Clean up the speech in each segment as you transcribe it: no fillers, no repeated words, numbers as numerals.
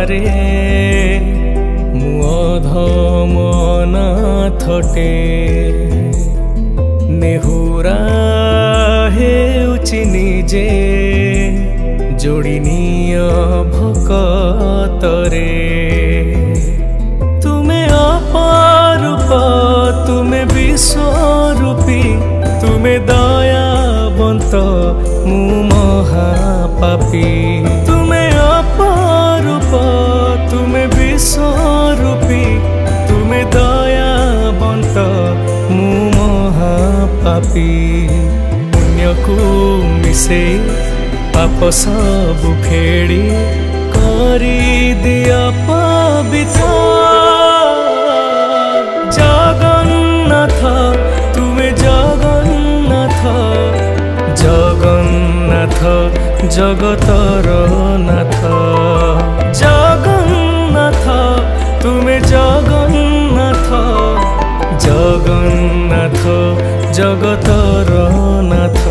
रे मु अधम अनाथटे नेहुरा हेउछि निजे जोड़िनिय भकतरे तुमे अपारूप तुमे विश्वरूपी तुमे दयावंत मु महापापी तुमे अपारूप तुमे विश्वरूपी तुमे दयावंत मु महापापी पुण्य को मिसे पाप सब फेड़ी करी दिया पवित्र जगन्नाथ तुमे जगन्नाथ जगन्नाथ जगतर नाथ जगन्नाथ तुमे जगन्नाथ जगन्नाथ जगतर नाथ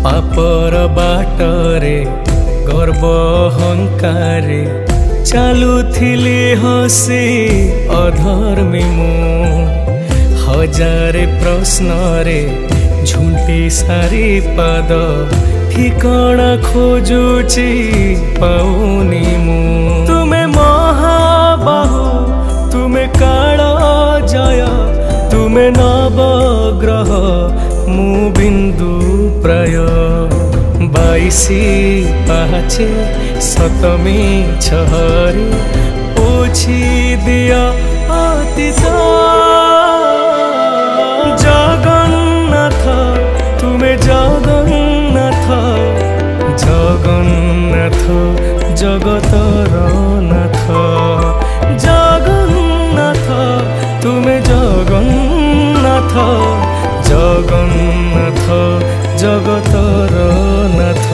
पापर बाटरे गर्व अहंकारे चालुथिली हसी अधर्मी मु हजारे प्रश्नरे झुंटी सारी पाद ठिकाना खोजुची पाउनी मु तुमे महाबाहु तुमे काल जय तुमे नवग्रह मु बिंदु प्राय बाईसी पाचे सतमी छहरी पोछी दिया अतीत जगन्नाथ तुमे जगन्नाथ जगन्नाथ जगतर नाथ जगन्नाथ तुमे जगन्नाथ जगन्नाथ जगतर नाथ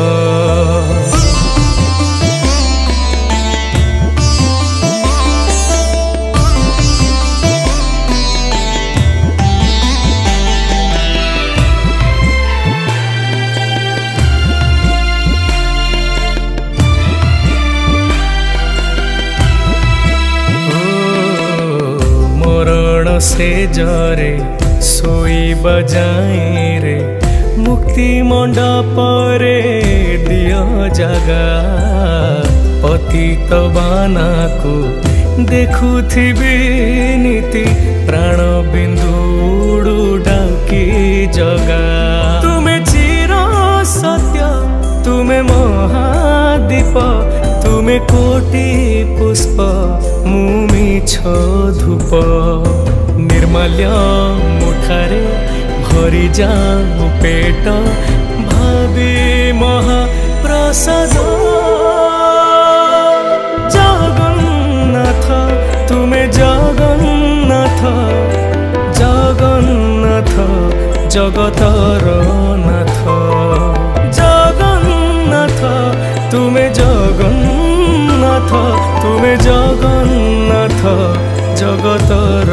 मरण से जरे सोई बजाई रे मुक्ति मंडप रे दियो जगा पतित बाना को देखुथिबी नीति प्राण बिंदु डाकी जगा तुमे चिर सत्य तुमे महादीप तुमे कोटि पुष्प मुमिछ धूप निर्मल्य मुठारे भरी जाऊ पेट भावी महाप्रसाद जगन्नाथ तुमे जगन्नाथ जगन्नाथ जगतर नाथ जगन्नाथ तुमे जगन्नाथ तुमे जगन्नाथ जगतर